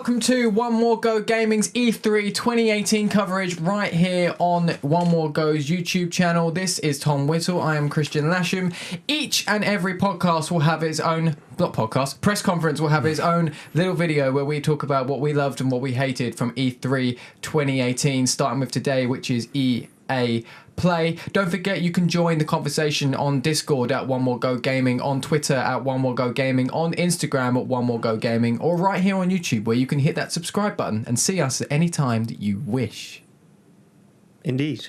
welcome to One More Go Gaming's E3 2018 coverage right here on One More Go's YouTube channel. This is Tom Whittle. I am Kristian Lasham. Each and every podcast will have its own, press conference will have its own little video where we talk about what we loved and what we hated from E3 2018, starting with today, which is EA Play. Don't forget you can join the conversation on Discord at One More Go Gaming, on Twitter at One More Go Gaming, on Instagram at One More Go Gaming, or right here on YouTube where you can hit that subscribe button and see us at any time that you wish. Indeed.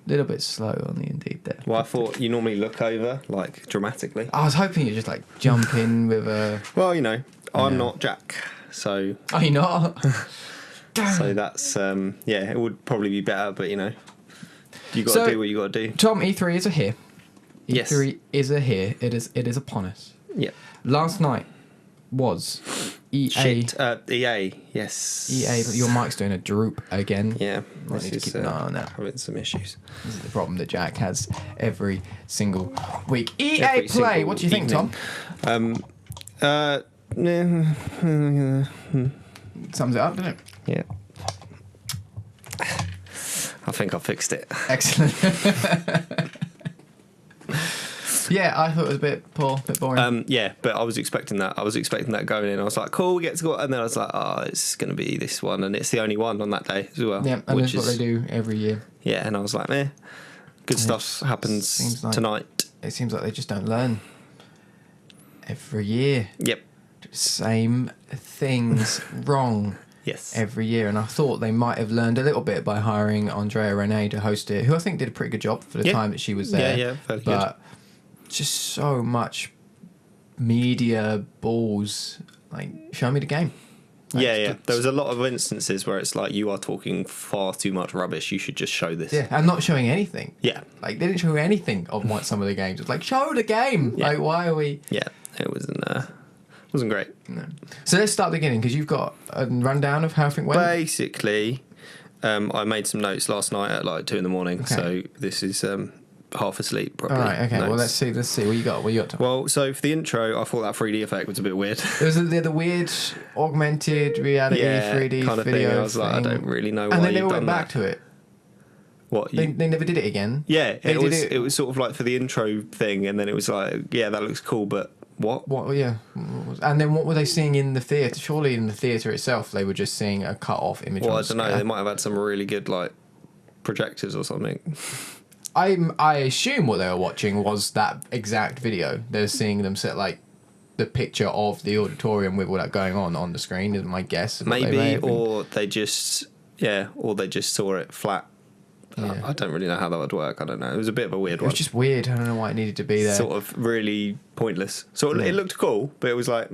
A little bit slow on the indeed there. Well, I thought you normally look over, like, dramatically. I was hoping you'd just like jump in with a... Well, you know, I'm not Jack, so... Oh, you're not? So that's, yeah, it would probably be better, but, you know, you got to do what you got to do. Tom, E3 is a here. Yes. E3 is a here. It is upon us. Yeah. Last night was EA. Shit, EA, yes. EA, your mic's doing a droop again. Yeah. I need to keep an eye on that. Having some issues. This is the problem that Jack has every single week. EA Every Play, single what do you think, evening. Tom? Sums it up, doesn't it? Yeah. I think I fixed it. Excellent. Yeah, I thought it was a bit poor, a bit boring. Yeah, but I was expecting that. I was expecting that going in. I was like, cool, we get to go. And then I was like, oh, it's going to be this one. And it's the only one on that day as well. Yeah, and that's what they do every year. Yeah, and I was like, meh. Good stuff happens tonight. It seems like they just don't learn. Every year. Yep. Same things wrong. Yes. Every year, and I thought they might have learned a little bit by hiring Andrea Renee to host it, who I think did a pretty good job for the time that she was there. Yeah, fairly good. But just so much media balls, like, show me the game. Like, yeah. There was a lot of instances where it's like, you are talking far too much rubbish. You should just show this. Yeah, and not showing anything. Yeah. Like, they didn't show anything of some of the games. It's like, show the game. Yeah. Like, why are we... Yeah, it wasn't great. No. So let's start beginning, because you've got a rundown of how everything went. Basically, I made some notes last night at like 2 a.m, Okay. so this is half asleep probably. All right, okay, notes. well, let's see. What you got? Tom? Well, so for the intro, I thought that 3D effect was a bit weird. It was the weird augmented reality 3D kind of video thing. I was like, I don't really know why and they you've never done went back that. to it. What? They never did it again. Yeah, They it was sort of like for the intro thing, and then it was like, yeah, that looks cool, but what? What? Yeah. And then what were they seeing in the theatre? Surely in the theatre itself, they were just seeing a cut-off image. Well, I don't know. They might have had some really good like projectors or something. I assume what they were watching was that exact video. They were seeing them set like the picture of the auditorium with all that going on the screen. Is my guess. Maybe, or they just saw it flat. Yeah. I don't really know how that would work. I don't know. It was a bit of a weird one. It was just weird. I don't know why it needed to be there. Sort of really pointless. It looked cool, but it was like...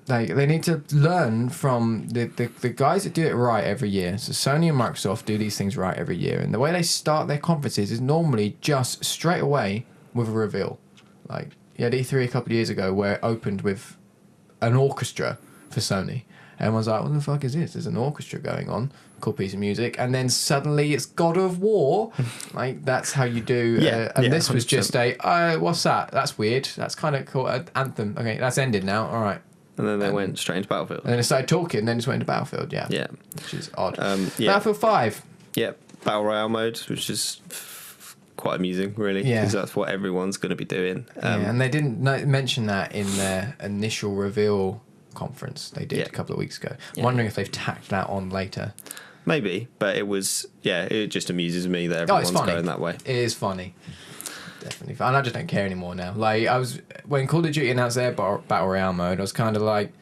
Like, they need to learn from the guys that do it right every year. So Sony and Microsoft do these things right every year. And the way they start their conferences is normally just straight away with a reveal. Like, you had E3 a couple of years ago where it opened with an orchestra for Sony. Everyone's like, what the fuck is this? There's an orchestra going on. Cool piece of music. And then suddenly it's God of War. Like, that's how you do... this was 100%. just what's that? That's weird. That's kind of cool. Anthem. Okay, that's ended now. All right. And then they went straight into Battlefield. And then they started talking, and then just went into Battlefield, yeah. Yeah. Which is odd. Yeah. Battlefield 5. Yeah, Battle Royale mode, which is quite amusing, really. Yeah. Because that's what everyone's going to be doing. And they didn't mention that in their initial reveal conference they did a couple of weeks ago. I'm wondering if they've tacked that on later. Maybe, but it just amuses me that everyone's going that way. It is funny. Definitely fun. And I just don't care anymore now. Like, when Call of Duty announced their Battle Royale mode, I was kind of like,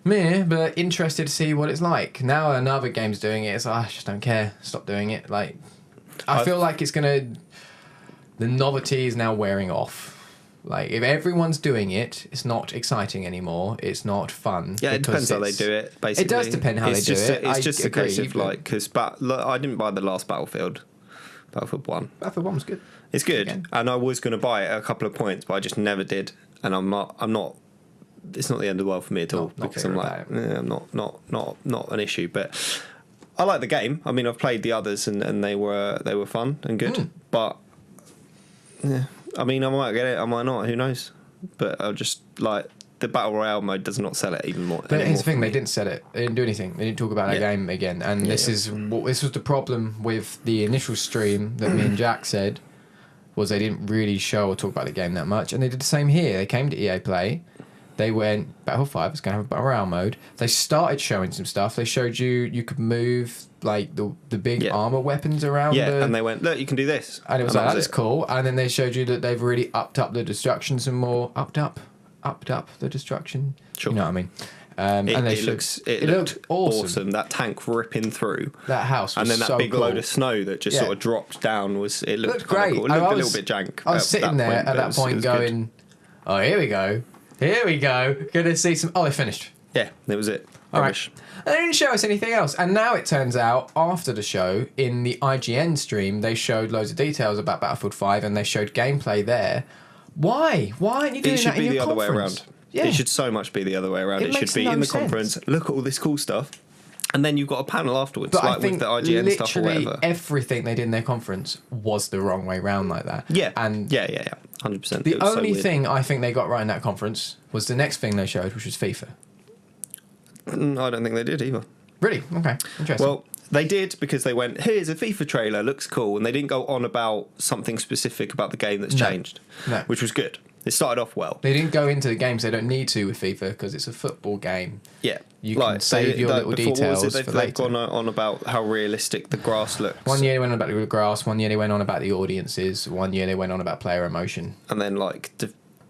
meh, but interested to see what it's like. Now another game's doing it, it's like, I just don't care. Stop doing it. Like, I feel like the novelty is now wearing off. Like, if everyone's doing it, it's not exciting anymore. It's not fun. Yeah, it depends how they do it, basically. It does depend how they do it. It's just a case of, like, because I didn't buy the last Battlefield 1. Battlefield 1 was good. It's good, Again. and I was going to buy it at a couple of points, but I just never did. And I'm not. It's not the end of the world for me at all, because I'm like, I'm not an issue. But I like the game. I mean, I've played the others, and they were fun and good. But yeah, I mean, I might get it, I might not. Who knows? But I'll just like the Battle Royale mode does not sell it even more. But here's the thing, they didn't sell it. They didn't do anything. They didn't talk about that game again. And this was the problem with the initial stream that me and Jack said, was they didn't really show or talk about the game that much. And they did the same here. They came to EA Play. They went, Battlefield 5 is going to have a Battle Royale mode. They started showing some stuff. They showed you could move like the big armor weapons around. Yeah, and they went, look, you can do this. And it was like, that's cool. And then they showed you that they've really upped up the destruction some more. Upped up the destruction. Sure. You know what I mean? And it looked awesome. That tank ripping through. That house was and then that so big cool. load of snow that just sort of dropped down it looked great. Cool. It looked a little bit jank. I was sitting there at that point going, oh, here we go. Gonna see some... Oh, they finished. Yeah, that was it. All right. They didn't show us anything else. And now it turns out, after the show, in the IGN stream, they showed loads of details about Battlefield 5 and they showed gameplay there. Why? Why aren't you doing that in your conference? It should be the other way around. Yeah. It should so much be the other way around. It should be in the conference, look at all this cool stuff, and then you've got a panel afterwards, but like with the IGN stuff or whatever. Everything they did in their conference was the wrong way round like that. Yeah. And yeah. 100%. The only thing I think they got right in that conference was the next thing they showed, which was FIFA. I don't think they did either. Really? Okay. Interesting. Well, they did because they went, here's a FIFA trailer, looks cool, and they didn't go on about something specific about the game that's changed, which was good. It started off well. They didn't go into the games they don't need to with FIFA because it's a football game. Yeah. You can save your little details for later. They've gone on about how realistic the grass looks. 1 year they went on about the grass, 1 year they went on about the audiences, 1 year they went on about player emotion. And then like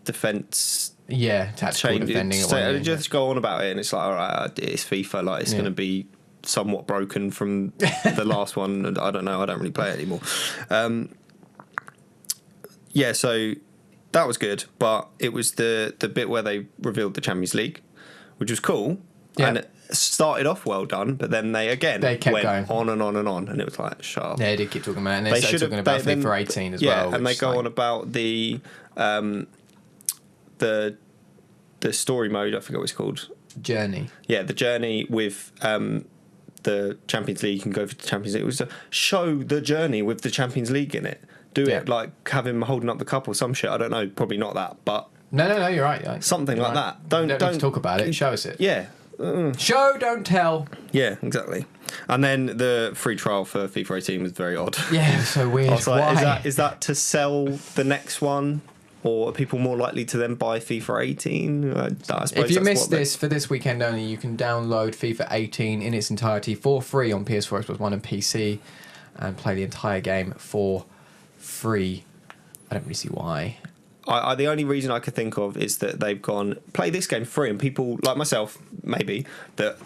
defence... Yeah, tactical defending. They just go on about it and it's like, all right, it's FIFA, like it's going to be somewhat broken from the last one. I don't know, I don't really play it anymore. So... That was good, but it was the bit where they revealed the Champions League, which was cool, and it started off well done, but then they kept going on and on and on, and it was like, shut up. Yeah, they did keep talking about it, and they started talking about FIFA 18 as well. Yeah, and they go on about the story mode, I forget what it's called. Journey. Yeah, the journey with the Champions League, you can go for the Champions League. It was to show the journey with the Champions League in it. Do it, like have him holding up the cup or some shit. I don't know, probably not that, but no, you're right. Something like that. Don't talk about it. Show us it. Yeah. Show, don't tell. Yeah, exactly. And then the free trial for FIFA 18 was very odd. Yeah, so weird. I was like, why? Is that to sell the next one, or are people more likely to then buy FIFA 18? If you missed this for this weekend only, you can download FIFA 18 in its entirety for free on PS4, Xbox One, and PC, and play the entire game for free. I don't really see why. The only reason I could think of is that they've gone, play this game free, and people like myself, maybe, that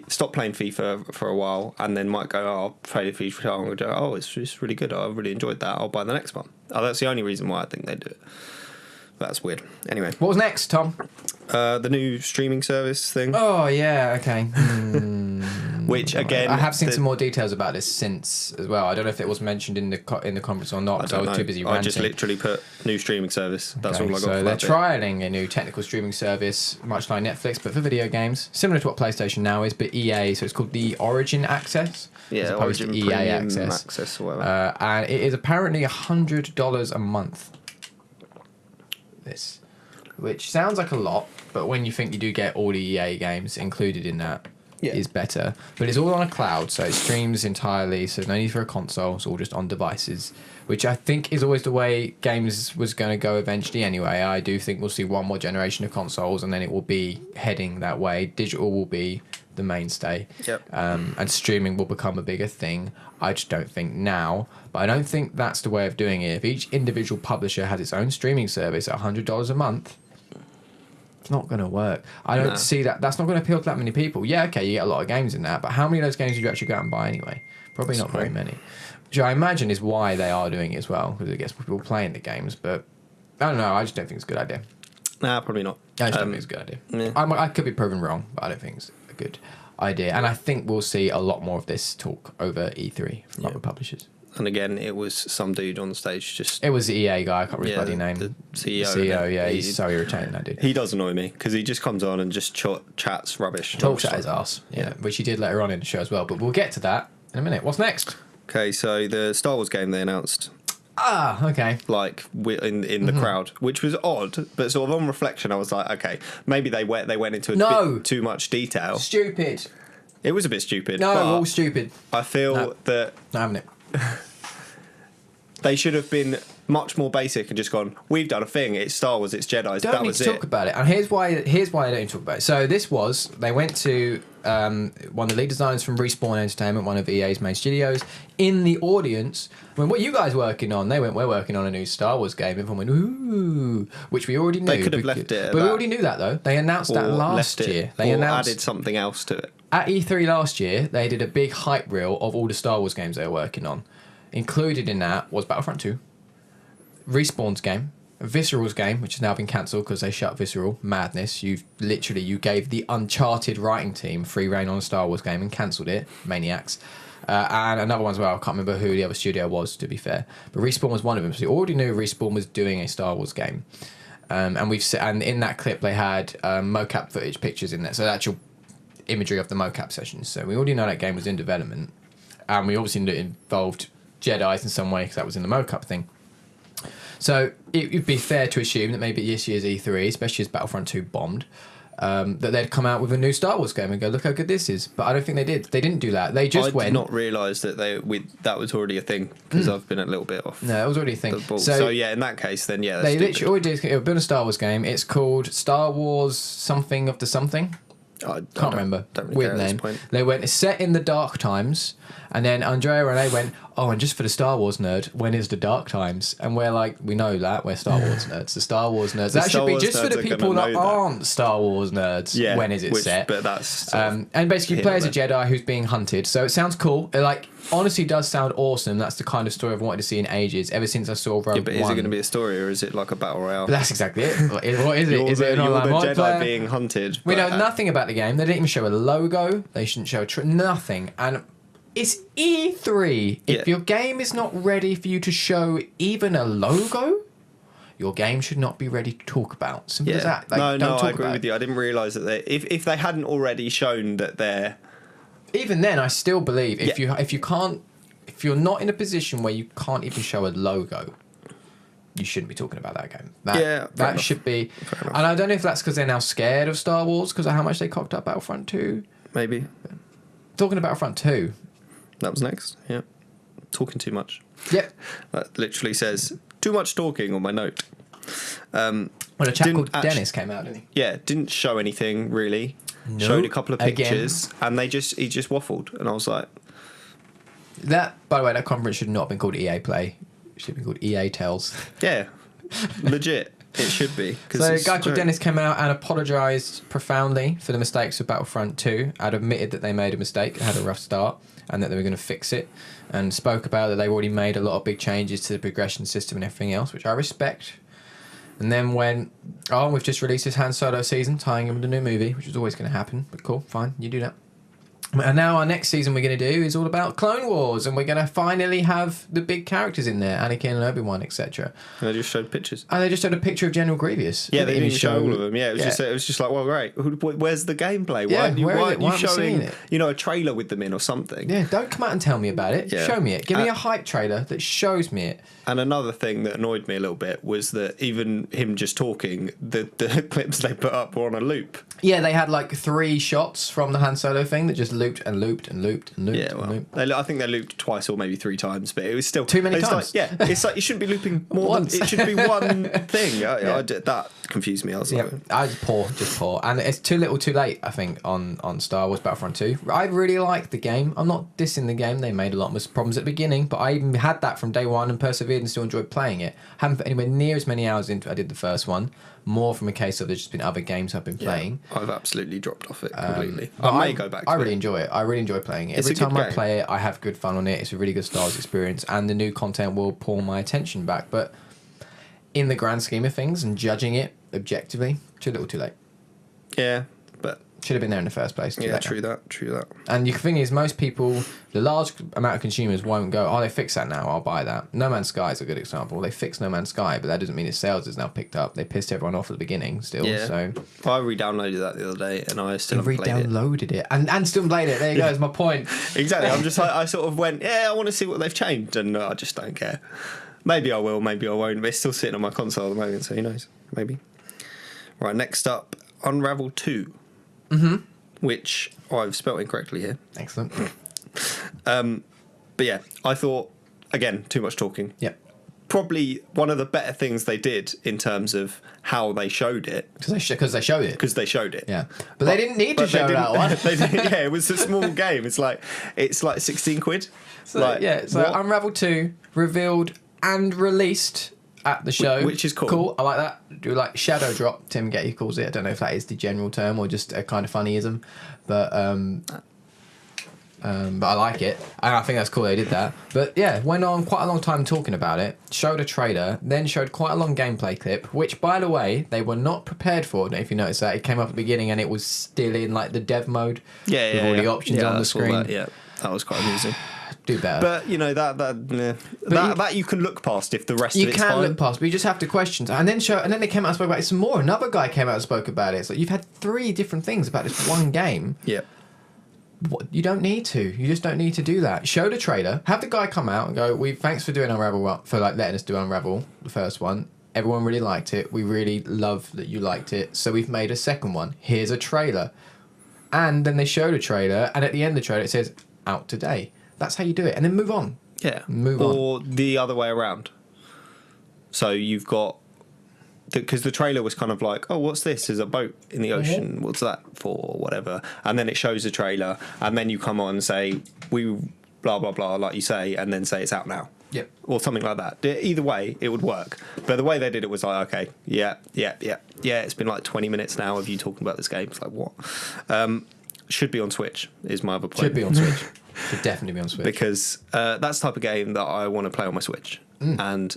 stop playing FIFA for a while, and then might go, I'll play the FIFA, and go, it's really good, I really enjoyed that, I'll buy the next one. That's the only reason why I think they do it. That's weird. Anyway. What was next, Tom? The new streaming service thing. Oh, yeah, okay. Which, again... I have seen some more details about this since as well. I don't know if it was mentioned in the conference or not, because I was too busy ranting. I just literally put new streaming service. That's all I got for that. So they're trialling a new technical streaming service, much like Netflix, but for video games. Similar to what PlayStation Now is, but EA, so it's called the Origin Access. Yeah, as opposed Origin to EA Access or whatever. And it is apparently $100 a month. This, which sounds like a lot, but when you think you do get all the EA games included in that, is better. But it's all on a cloud, so it streams entirely, so there's no need for a console, it's all just on devices, which I think is always the way games was going to go eventually anyway. I do think we'll see one more generation of consoles, and then it will be heading that way. Digital will be the mainstay, and streaming will become a bigger thing. I just don't think now, but I don't think that's the way of doing it. If each individual publisher has its own streaming service at $100 a month, it's not going to work. I don't see that. That's not going to appeal to that many people. Yeah, okay, you get a lot of games in that, but how many of those games did you actually go out and buy anyway? Probably not very many. Which I imagine is why they are doing it as well, because it gets people playing the games, but I don't know, I just don't think it's a good idea. Nah, probably not. I just don't think it's a good idea. Yeah. I could be proven wrong, but I don't think it's a good idea. And I think we'll see a lot more of this talk over E3 from other publishers. And again, it was some dude on the stage just... It was the EA guy, I can't remember his bloody name. The CEO. The CEO, yeah, he's so irritating, that dude. He does annoy me, because he just comes on and just chats rubbish. Talks at his ass, which he did later on in the show as well. But we'll get to that in a minute. What's next? Okay, so the Star Wars game they announced Okay. Like in the crowd, which was odd, but sort of on reflection, I was like, okay, maybe they went into a bit too much detail. Stupid. It was a bit stupid. No, but all stupid. I feel that not having it. They should have been much more basic and just gone, we've done a thing, it's Star Wars, it's Jedi. Don't need to talk about it. And here's why I don't talk about it. So they went to one of the lead designers from Respawn Entertainment, one of EA's main studios. In the audience, what are you guys working on? They went, we're working on a new Star Wars game. Everyone went, ooh, which we already knew. They could have left it but we already knew that, though. They announced that last year. They added something else to it. At E3 last year, they did a big hype reel of all the Star Wars games they were working on. Included in that was Battlefront 2, Respawn's game, Visceral's game, which has now been cancelled because they shut Visceral. Madness. You gave the Uncharted writing team free reign on a Star Wars game and cancelled it. Maniacs. And another one as well. I can't remember who the other studio was, to be fair. But Respawn was one of them. So you already knew Respawn was doing a Star Wars game. And in that clip they had mocap footage, pictures in there. So the actual imagery of the mocap sessions. So we already know that game was in development. And we obviously knew it involved Jedi's in some way because that was in the mocap thing. So it would be fair to assume that maybe this year's E3, especially as Battlefront 2 bombed, that they'd come out with a new Star Wars game and go, look how good this is. But I don't think they did. They didn't do that. They just went... I did not realise that that was already a thing because I've been a little bit off. No, it was already a thing. So yeah, in that case, then yeah, that's they literally already did build a Star Wars game. It's called Star Wars something of the something. I can't remember. Don't really Weird name. They went, it's set in the dark times, and then Andrea and I went, oh, and just for the Star Wars nerd, when is the dark times? And we're like, we know that, we're Star Wars nerds. The Star Wars nerds. That should be just for the people that aren't Star Wars nerds. Yeah, when is it set? But that's and basically, you play as a Jedi who's being hunted. So it sounds cool. It honestly does sound awesome. That's the kind of story I've wanted to see in ages. Ever since I saw Rogue One. But is it going to be a story or is it like a battle royale? But that's exactly it. What is it? Is it an online multiplayer? Jedi being hunted. We know nothing about the game. They didn't even show a logo. They shouldn't show nothing. And it's E3. If your game is not ready for you to show even a logo, your game should not be ready to talk about. Simple as that. I agree with you. I didn't realise that if they hadn't already shown that they're... Even then, I still believe if you're not in a position where you can't even show a logo, you shouldn't be talking about that game. That should be... And I don't know if that's because they're now scared of Star Wars because of how much they cocked up Battlefront 2. Maybe. Talking about Battlefront 2. That was next, yeah. Talking too much. Yep. That literally says, too much talking on my note. Well, a chap called Dennis came out, didn't he? Yeah, didn't show anything, really. No. Showed a couple of pictures, and he just waffled. And I was like... By the way, that conference should not have been called EA Play. It should be called EA Tells. Yeah, legit. It should be. So a guy called Dennis came out and apologised profoundly for the mistakes of Battlefront 2. Had admitted that they made a mistake, had a rough start, and that they were going to fix it. And spoke about that they've already made a lot of big changes to the progression system and everything else, which I respect. And then went, we've just released this Han Solo season, tying in with the new movie, which is always going to happen. But cool, fine, you do that. And now our next season we're going to do is all about Clone Wars, and we're going to finally have the big characters in there, Anakin and Obi-Wan, etc. And they just showed pictures. And they just showed a picture of General Grievous. Yeah, they didn't show all of them. Yeah, it was just like, well, great. Where's the gameplay? Why aren't you showing a trailer with them in or something? Yeah, don't come out and tell me about it. Yeah. Show me it. Give me a hype trailer that shows me it. And another thing that annoyed me a little bit was that even him just talking, the clips they put up were on a loop. Yeah, they had 3 shots from the Han Solo thing that just looped and looped and looped and looped. Yeah, well, and looped. I think they looped twice or maybe 3 times, but it was still too many times. It's like you shouldn't be looping more than it should be one thing. That confused me. I was like, I was poor, and it's too little, too late. I think on Star Wars Battlefront 2. I really liked the game. I'm not dissing the game. They made a lot of problems at the beginning, but I even had that from day one and persevered and still enjoyed playing it. Haven't put anywhere near as many hours into it I did the first one. More from a case of there's just been other games I've been playing. I've absolutely dropped off it completely. I may go back to it. I really enjoy it. I really enjoy playing it. Every time I play it, I have good fun on it. It's a really good Star Wars experience, and the new content will pull my attention back. But in the grand scheme of things and judging it objectively, too little, too late. Yeah, but... Should have been there in the first place. Yeah, true that. And the thing is, most people, the large amount of consumers won't go, they fixed that now, I'll buy that. No Man's Sky is a good example. They fixed No Man's Sky, but that doesn't mean its sales is now picked up. They pissed everyone off at the beginning still. Yeah. So I re-downloaded that the other day and I still haven't played it. Re-downloaded it. And still played it. There you go, that's my point. Exactly. I'm just I sort of went, I want to see what they've changed, and I just don't care. Maybe I will, maybe I won't. But it's still sitting on my console at the moment, so who knows? Maybe. Right, next up, Unravel 2. Mm-hmm. Which I've spelt incorrectly here. Excellent. But yeah, I thought, again, too much talking. Yep. Probably one of the better things they did in terms of how they showed it. Because they showed it. Because they showed it. Yeah. But they didn't need to show that one. Yeah, it was a small game. It's like 16 quid. So, like, yeah, so what? Unravel 2 revealed and released at the show. Which is cool. Cool, I like that. Do like shadow drop, Tim Getty calls it. I don't know if that is the general term or just a kind of funnyism. But I like it. And I think that's cool they did that. But yeah, went on quite a long time talking about it, showed a trailer, then showed quite a long gameplay clip, which, by the way, they were not prepared for. I don't know if you noticed that. It came up at the beginning and it was still in like the dev mode. Yeah, with all the options on the screen. That was quite amusing. Do better. But, you know, that you can look past if the rest of it's fine. You can look past, but you just have to question. And then they came out and spoke about it some more. Another guy came out and spoke about it. It's like you've had 3 different things about this one game. Yeah. You don't need to. You just don't need to do that. Show the trailer. Have the guy come out and go, thanks for doing Unravel, for like letting us do Unravel, the first one. Everyone really liked it. We really love that you liked it. So we've made a second one. Here's a trailer. And then they show the trailer, and at the end of the trailer it says, out today. That's how you do it. And then move on. Yeah. Move on. Or the other way around. So you've got... Because the trailer was kind of like, oh, what's this? There's a boat in the ocean. What's that for? Or whatever. And then it shows the trailer, and then you come on and say, we blah, blah, blah, like you say, and then say it's out now. Yep. Or something like that. Either way, it would work. But the way they did it was like, okay, yeah, it's been like 20 minutes now of you talking about this game. It's like, what? Should be on Switch, is my other point. Should be on Switch. Should definitely be on Switch. Because that's the type of game that I want to play on my Switch. And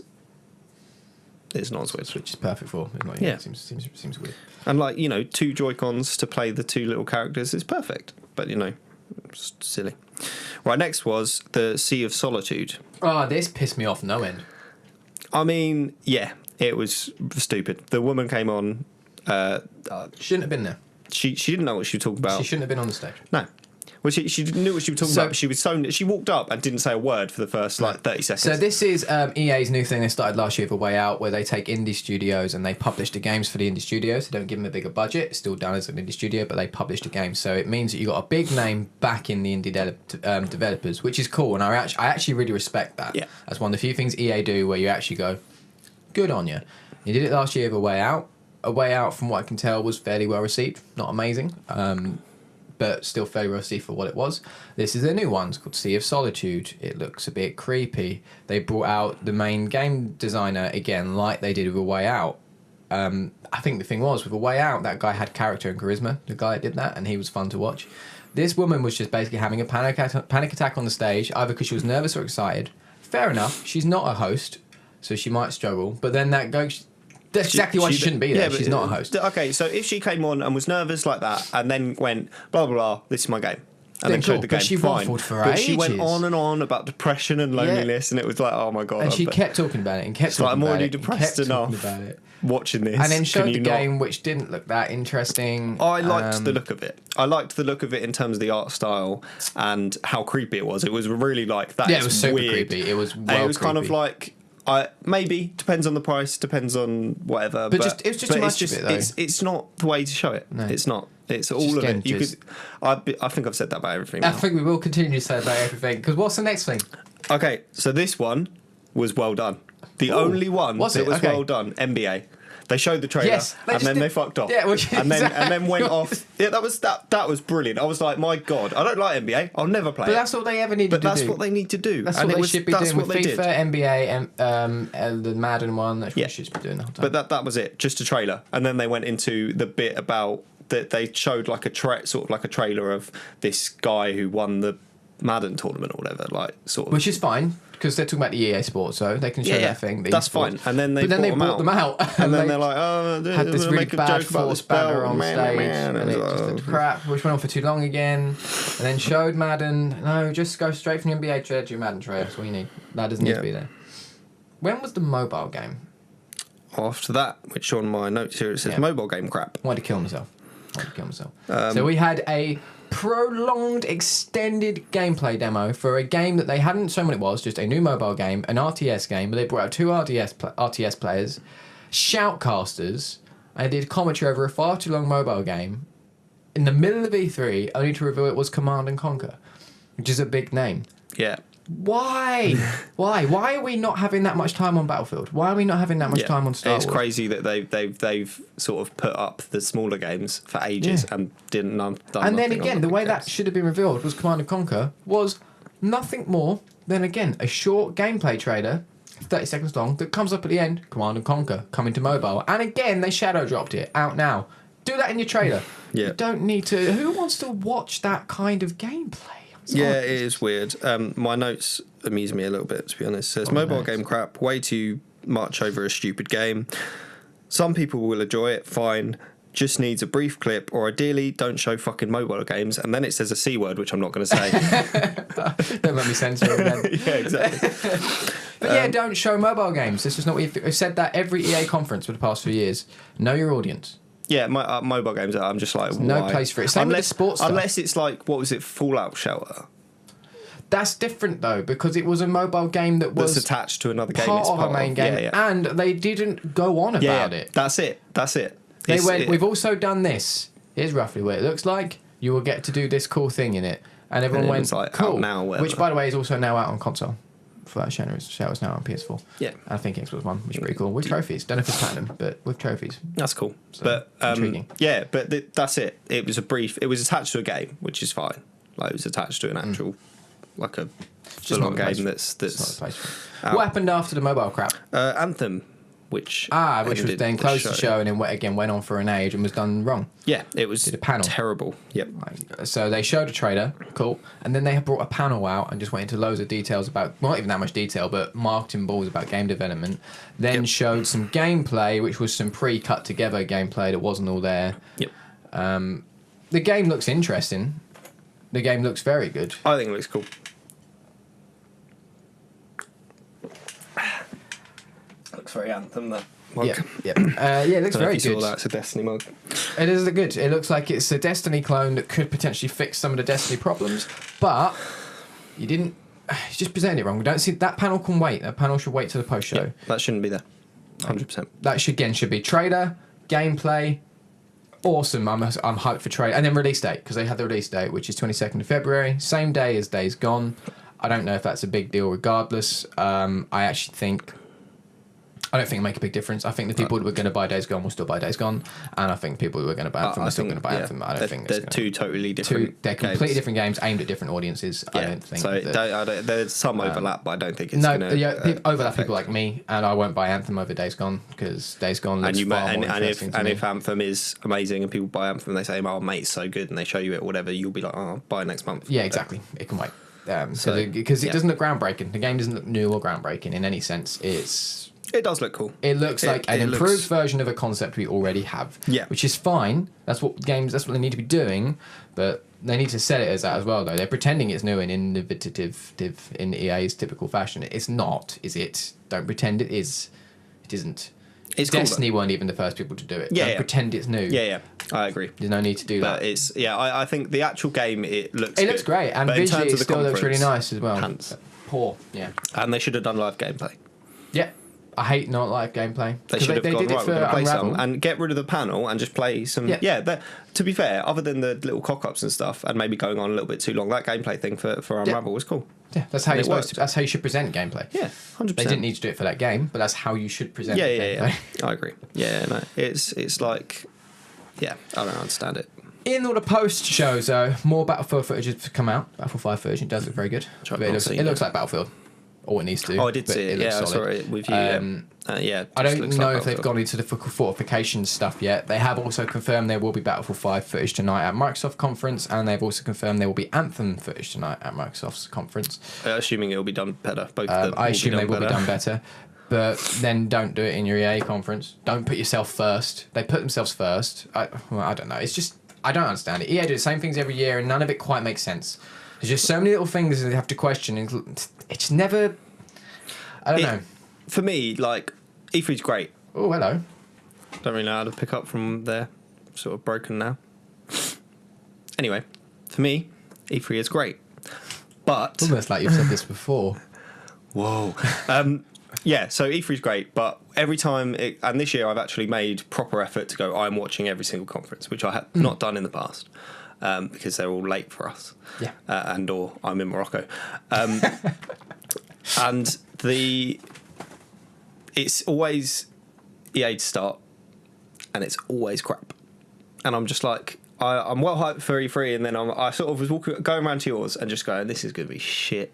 it's not on Switch. Switch is perfect for. It's not, it seems weird. And like, you know, 2 Joy-Cons to play the 2 little characters is perfect. But, you know, it's silly. Right, next was the Sea of Solitude. Oh, this pissed me off no end. I mean, yeah, it was stupid. The woman came on... shouldn't have been there. She didn't know what she was talking about. She shouldn't have been on the stage. No. Well, she knew what she was talking about. But she walked up and didn't say a word for the first 30 seconds. So this is EA's new thing they started last year with A Way Out, where they take indie studios and they publish the games for the indie studios. They don't give them a bigger budget. It's still done as an indie studio, but they publish the game. So it means that you got a big name back in the indie developers, which is cool. And I actually really respect that. Yeah. That's one of the few things EA do where you actually go, good on you. You did it last year with A Way Out. A Way Out, from what I can tell, was fairly well received. Not amazing. But still fairly well received for what it was. This is a new one. It's called Sea of Solitude. It looks a bit creepy. They brought out the main game designer again, like they did with A Way Out. I think the thing was, with A Way Out, that guy had character and charisma, the guy that did that, and he was fun to watch. This woman was just basically having a panic attack on the stage, either because she was nervous or excited. Fair enough. She's not a host, so she might struggle. But then that goes... That's exactly why she shouldn't be there. She's not a host. Okay, so if she came on and was nervous like that and then went, blah, blah, blah, this is my game. And then showed the game, but she waffled for But ages. she went on and on about depression and loneliness, and it was like, oh my God. And she kept talking about it and kept talking about it. I'm already depressed enough watching this. And then showed the game, which didn't look that interesting. I liked the look of it. I liked the look of it in terms of the art style and how creepy it was. It was really like, that it was super weird. creepy. It was It was kind of like... maybe depends on the price, depends on whatever. But it was just too much of it, though. It's not the way to show it. No. It's not. It's all of it. I think I've said that about everything. I think we will continue to say about everything. Because what's the next thing? Okay, so this one was well done. The only one that was well done. NBA. They showed the trailer, and then they fucked off. Yeah, and then went off. Yeah, that was brilliant. I was like, my God, I don't like NBA. I'll never play. But that's all they ever need to do. But that's what they need to do. That's what they should be doing with FIFA, NBA, the Madden one. That's what they should be doing the whole time. But that was it, just a trailer. And then they went into the bit about that they showed like sort of like a trailer of this guy who won the Madden tournament or whatever, like sort of. Which is fine. Because they're talking about the EA Sports, so they can show that thing. That's fine. And then they brought them out. And then they're like, oh, had this really bad force banner on stage. And it just looked crap, which went on for too long again. And then showed Madden. No, just go straight from the NBA trailer to your Madden trailer. That's all you need. That doesn't need to be there. When was the mobile game? After that, which on my notes here it says mobile game crap. Why'd he kill himself? I want to kill myself. So we had a prolonged, extended gameplay demo for a game that they hadn't shown what it was, just a new mobile game, an RTS game, but they brought out two RTS players, shoutcasters, and did commentary over a far too long mobile game in the middle of E3, only to reveal it was Command and Conquer, which is a big name. Yeah. Why? Why are we not having that much time on Battlefield? Why are we not having that much time on Star Wars? It's crazy that they've sort of put up the smaller games for ages and done. And then again, the way that should have been revealed was Command and Conquer was nothing more than again a short gameplay trailer, 30 seconds long, that comes up at the end. Command and Conquer coming to mobile, and again they shadow dropped it out now. Do that in your trailer. You don't need to. Who wants to watch that kind of gameplay? It is weird. My notes amuse me a little bit, to be honest. It says mobile game crap, way too much over a stupid game. Some people will enjoy it, fine. Just needs a brief clip, or ideally don't show fucking mobile games. And then it says a C word, which I'm not going to say. Don't let me censor it again. Yeah, exactly. But don't show mobile games. This is not what we've said that every EA conference for the past few years. Know your audience. Yeah, my mobile games, I'm just like, why? No place for it. Same with the sports stuff. Unless it's like, what was it, Fallout Shelter? That's different, though, because it was a mobile game that was attached to another game. Part of a main game, and they didn't go on about it. That's it. They went, we've also done this. Here's roughly what it looks like. You will get to do this cool thing in it. And everyone went, like, cool. Out now, which, by the way, is also now out on console. Fallout Shelter is now on PS4. Yeah. I think Xbox One, which is pretty cool. With trophies. Don't know if it's platinum, but with trophies. That's cool. So, but intriguing. Yeah, but that's it. It was attached to a game, which is fine. Like, it was attached to an actual, like a full-on game that's What happened after the mobile crap? Anthem, which was then closed the show and then went on for an age and was done wrong. Yeah, it was did a panel. Terrible. Yep. So they showed a trailer, cool, and then they brought a panel out and just went into loads of details about, not even that much detail, but marketing balls about game development. Then showed some gameplay, which was some pre-cut together gameplay that wasn't all there. Yep. The game looks interesting. The game looks very good. I think it looks cool. Looks very Anthem, that mug. It looks very good. That's a Destiny mug. It is good. It looks like it's a Destiny clone that could potentially fix some of the Destiny problems, but you didn't. You just presented it wrong. We don't see that panel can wait. That panel should wait till the post show. Yeah, that shouldn't be there. 100%. That should be trailer, gameplay. Awesome. I'm hyped for trailer, and then release date, because they had the release date, which is 22nd of February, same day as Days Gone. I don't know if that's a big deal regardless. I don't think it'll make a big difference. I think the people who were going to buy Days Gone will still buy Days Gone, and I think people who were going to buy Anthem are still going to buy Anthem. I don't think they're two totally different. They're completely different games aimed at different audiences. Yeah. I don't think. So there's some overlap, but I don't think it's going to. Overlap people like me, and I won't buy Anthem over Days Gone because Days Gone looks far more interesting to me. If Anthem is amazing and people buy Anthem, and they say, "Oh, mate, it's so good," and they show you it or whatever, you'll be like, "Oh, I'll buy it next month." Yeah, exactly. It can wait. Because it doesn't look groundbreaking. The game doesn't look new or groundbreaking in any sense. It does look cool. It looks like an improved version of a concept we already have. Yeah. Which is fine. That's what they need to be doing, but they need to sell it as that as well, though. They're pretending it's new and innovative in EA's typical fashion. It's not, is it? Don't pretend it is. It isn't. It's Destiny weren't even the first people to do it. Don't pretend it's new. Yeah, I agree. There's no need to do that. But it's I think the actual game it looks great, and visually it still looks really nice as well. Poor, yeah. And they should have done live gameplay. Yeah. I hate not live gameplay. They should have gone, right, we're going to play some and get rid of the panel and just play some... Yeah, to be fair, other than the little cock-ups and stuff and maybe going on a little bit too long, that gameplay thing for Unravel was cool. Yeah, that's how you're supposed to... That's how you should present gameplay. Yeah, 100%. They didn't need to do it for that game, but that's how you should present gameplay. Yeah, I agree. Yeah, no, it's like... Yeah, I don't understand it. In all the post shows, though, more Battlefield footage has come out. Battlefield 5 footage, it does look very good. It looks like Battlefield. All it needs to do. Oh, I did see it. Yeah, I saw it with you. I don't know if they've gone into the fortifications stuff yet. They have also confirmed there will be Battlefield 5 footage tonight at Microsoft conference, and they've also confirmed there will be Anthem footage tonight at Microsoft's conference. Assuming it will be done better. I assume they will be done better. But then don't do it in your EA conference. Don't put yourself first. They put themselves first. I don't know. It's just, I don't understand it. EA do the same things every year, and none of it quite makes sense. There's just so many little things that they have to question. It's never... I don't know. For me, like, E3's great. Oh, hello. Don't really know how to pick up from there. Sort of broken now. Anyway, for me, E3 is great. But almost like you've said this before. Whoa. Yeah, so E3 is great, but every time, and this year I've actually made proper effort to go, I'm watching every single conference, which I have not done in the past, because they're all late for us. Yeah. And or I'm in Morocco. And it's always EA to start, and it's always crap. And I'm just like, I'm well hyped for E3, and then I sort of was going around to yours and just going, this is going to be shit.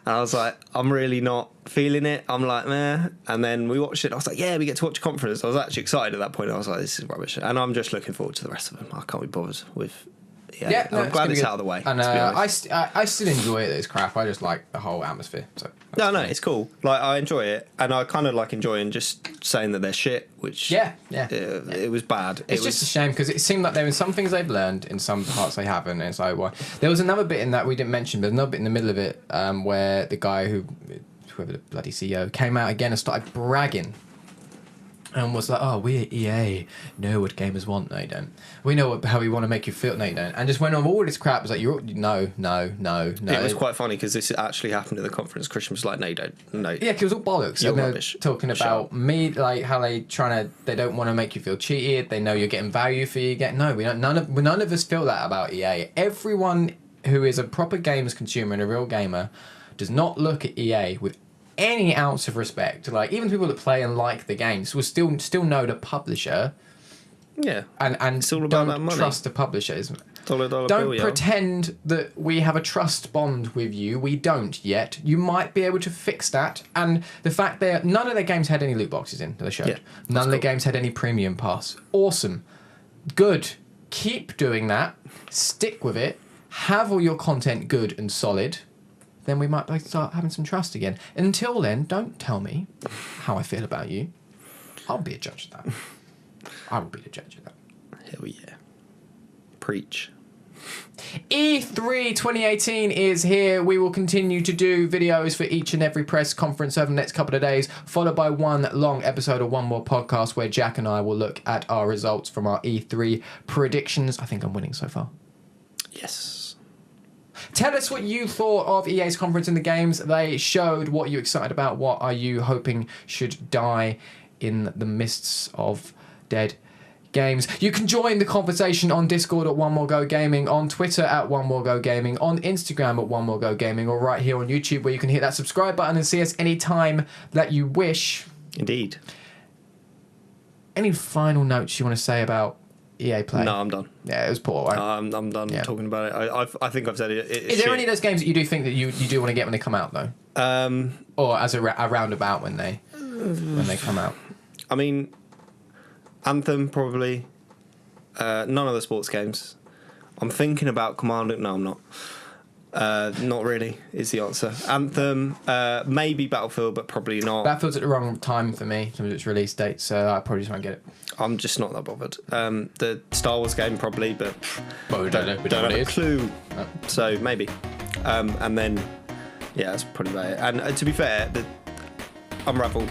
And I was like, I'm really not feeling it. I'm like, meh. And then we watched it. I was like, yeah, we get to watch a conference. I was actually excited at that point. I was like, this is rubbish. And I'm just looking forward to the rest of them. I can't be bothered with... Yeah, no, I'm glad it's out of the way. And I still enjoy it. It's crap. I just like the whole atmosphere. So no, it's cool. Like, I enjoy it, and I kind of like enjoying just saying that they're shit. Which it was bad. It's just a shame because it seemed like there were some things they've learned in some parts they haven't. And it's like, why? There was another bit in that we didn't mention, but another bit in the middle of it where the guy whoever the bloody CEO came out again and started bragging. And was like, oh, we're EA. Know what gamers want. No, you don't. We know how we want to make you feel. No, you don't. And just went on all this crap. It was like, no. It was quite funny because this actually happened at the conference. Kristian was like, no, you don't. No. Yeah, because it was all bollocks. You're rubbish. Talking about me, like how they don't want to make you feel cheated. They know you're getting value for you get. No, we don't. None of us feel that about EA. Everyone who is a proper games consumer and a real gamer does not look at EA with any ounce of respect. Like, even people that play and like the games will still know the publisher. Yeah. And it's all about that money. Trust the publishers. Dollar don't bill, pretend that we have a trust bond with you. We don't yet. You might be able to fix that. And the fact that none of their games had any loot boxes in that they showed. Yeah, none of the games had any premium pass. Awesome. Good. Keep doing that. Stick with it. Have all your content good and solid. Then we might start having some trust again. Until then, don't tell me how I feel about you. I'll be a judge of that. I will be the judge of that. Hell yeah. Preach. E3 2018 is here. We will continue to do videos for each and every press conference over the next couple of days, followed by one long episode of One More Podcast where Jack and I will look at our results from our E3 predictions. I think I'm winning so far. Yes. Tell us what you thought of EA's conference and the games they showed. What are you excited about? What are you hoping should die in the mists of dead games? You can join the conversation on Discord at One More Go Gaming, on Twitter at One More Go Gaming, on Instagram at One More Go Gaming, or right here on YouTube where you can hit that subscribe button and see us anytime that you wish. Indeed. Any final notes you want to say about EA Play? No, I'm done. Yeah, it was poor, right? I'm done talking about it. I think I've said it. Is there any of those games that you do think that you do want to get when they come out, though? Or as a roundabout when they come out? I mean, Anthem, probably. None of the sports games. I'm thinking about Commando. No, I'm not. Not really is the answer. Anthem, maybe Battlefield, but probably not. Battlefield's at the wrong time for me in terms of its release date, so I probably just won't get it. I'm just not that bothered. The Star Wars game probably, but we don't know. We don't have a clue. No. So maybe. And then, yeah, that's probably about it. And to be fair, the Unravel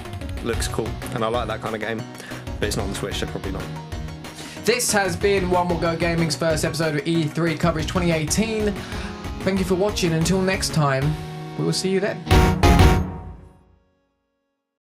looks cool, and I like that kind of game, but it's not on the Switch, so probably not. This has been One More Go Gaming's first episode of E3 coverage 2018. Thank you for watching. Until next time, we will see you then.